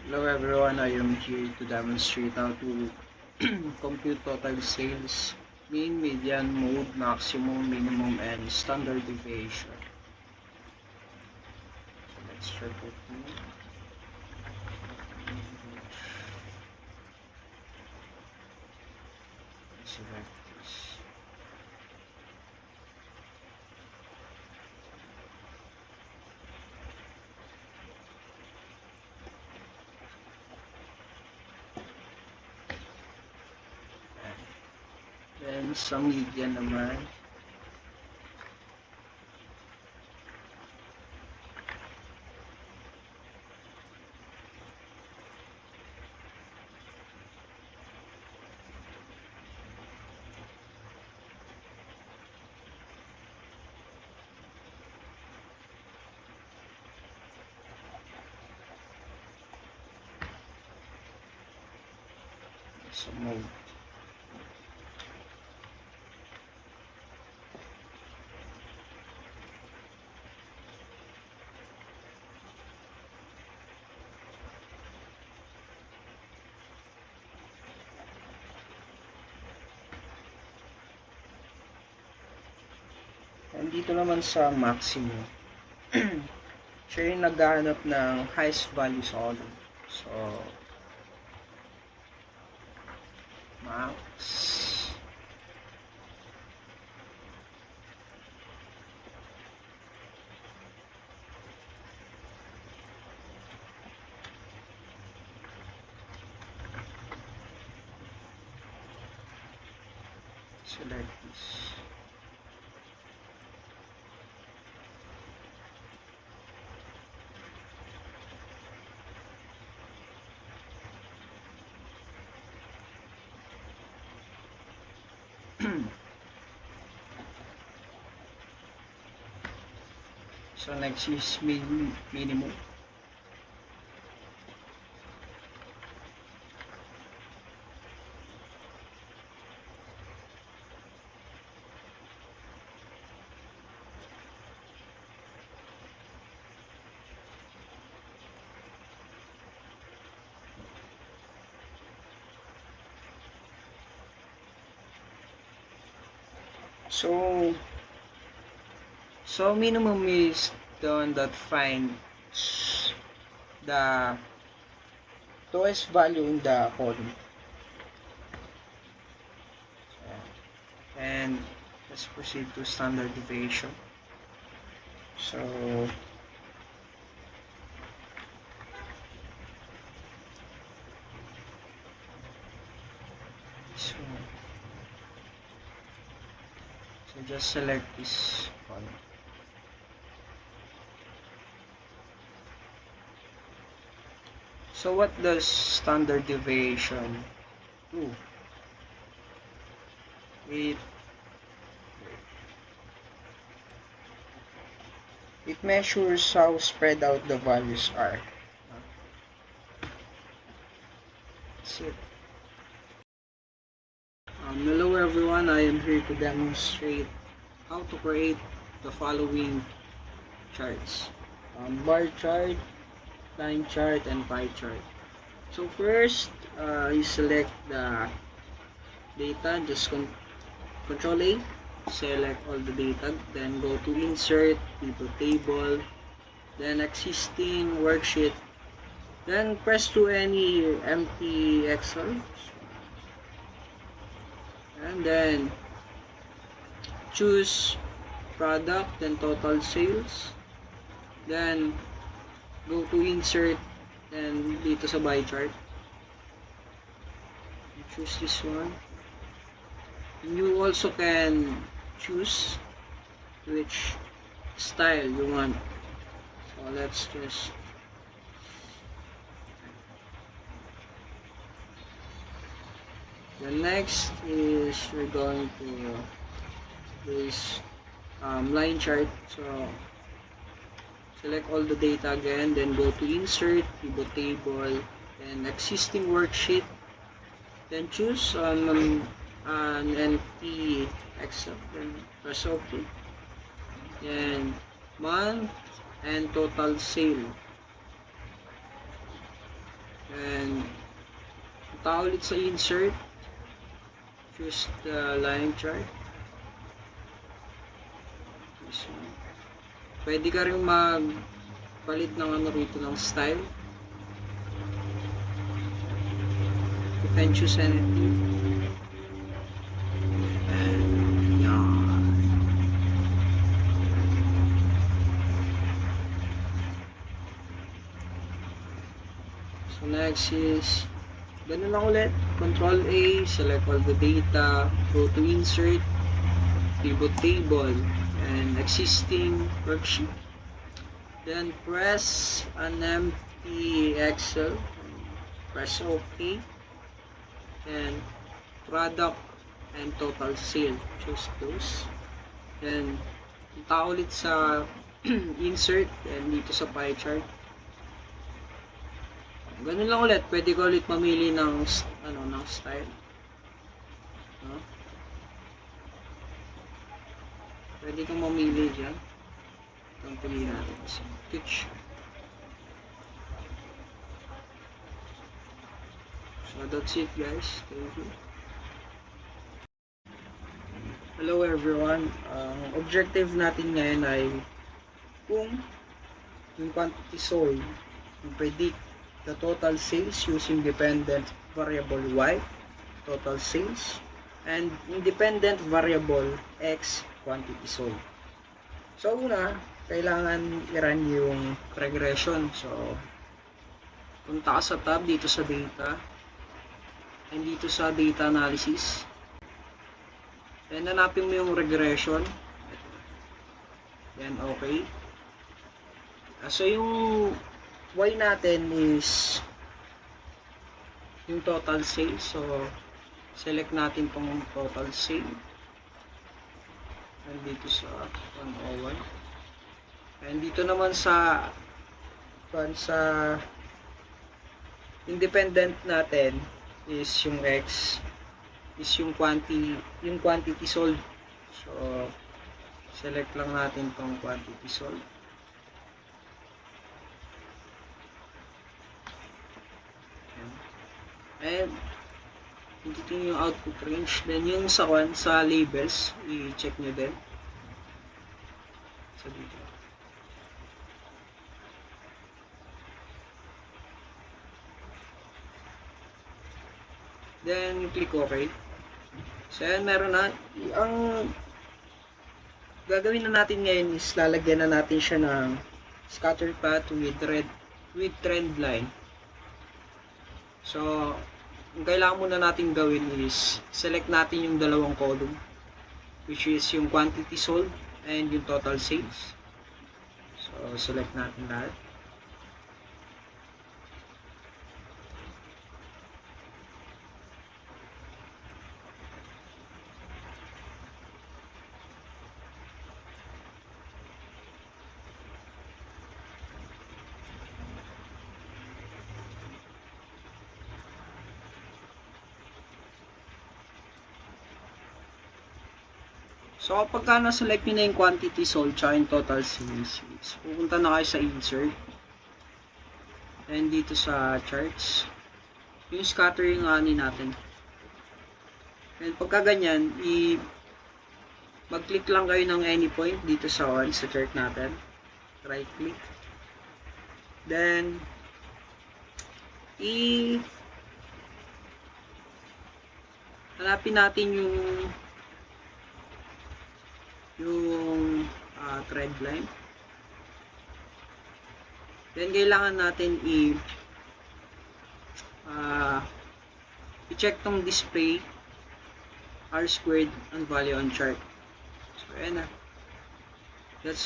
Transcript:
Hello everyone, I am here to demonstrate how to compute total sales, mean, median, mode, maximum, minimum, and standard deviation. So let's start with me. Select this. Then sa median naman, sa mode. And dito naman sa maximum, siya yung naghahanap ng highest value sa column. So, max select this. So next is minimum. So minimum is the one that finds the lowest value in the column. And let's proceed to standard deviation. So just select this column. So what does standard deviation do? It measures how spread out the values are. That's it. Hello everyone, I am here to demonstrate how to create the following charts. Bar chart, line chart, and pie chart. So first, you select the data, just Control A, select all the data, then go to Insert, Pivot Table, then Existing Worksheet, then press to any empty Excel, and then choose Product, then Total Sales, then go to Insert, and dito sa Buy Chart, choose this one. You also can choose which style you want. So let's just the next is we're going to this line chart. So select all the data again, then go to Insert, Pivot Table, then Existing Worksheet, then choose an empty Excel, then press OK, and month and total sale. And punta ulit sa insert, choose the line chart. This one. Pwede ka rin magpalit ng ano rito ng style. You can choose anything. And yan. So next is ganun lang ulit. Control A, select all the data, go to insert, pivot table, and existing worksheet. Then press an empty Excel, press OK, and product and total sale, choose those. Then punta ulit sa insert and dito sa pie chart. Ganun lang ulit, pwede ko ulit mamili ng ng style. No? Pwede kong mamili diyan. Itong pili natin sa pitch. So that's it guys. Thank you. Hello everyone. Ang objective natin ngayon ay kung yung quantity sold, yung predict the total sales using dependent variable y, total sales, and independent variable x, quantity sold. So una, kailangan i-run yung regression. So punta ka sa tab dito sa data, and dito sa data analysis, and hanapin mo yung regression. Yan, okay. So yung y natin is yung total sales. So select natin tong total sale. And dito sa 101. And dito naman sa independent natin is yung x is yung quantity sold. So select lang natin tong quantity sold. And dito yung output range. Then yung sa labels, i-check nyo din. So dito. Then click OK. So yan, meron na. Ang gagawin na natin ngayon is lalagyan na natin siya ng scatter path with trend line. So ang kailangan muna natin gawin is select natin yung dalawang column, which is yung quantity sold and yung total sales. So select natin lahat. So kapag na-select nyo na yung quantity sold tsaka yung total sales, pupunta na kayo sa insert. And dito sa charts, yung scatter yung natin. And pagka ganyan, mag-click lang kayo ng any point dito sa sa chart natin. Right click. Then, hanapin natin yung trend line. Then kailangan natin i-check tong display R squared and value on chart. So ayan na. That's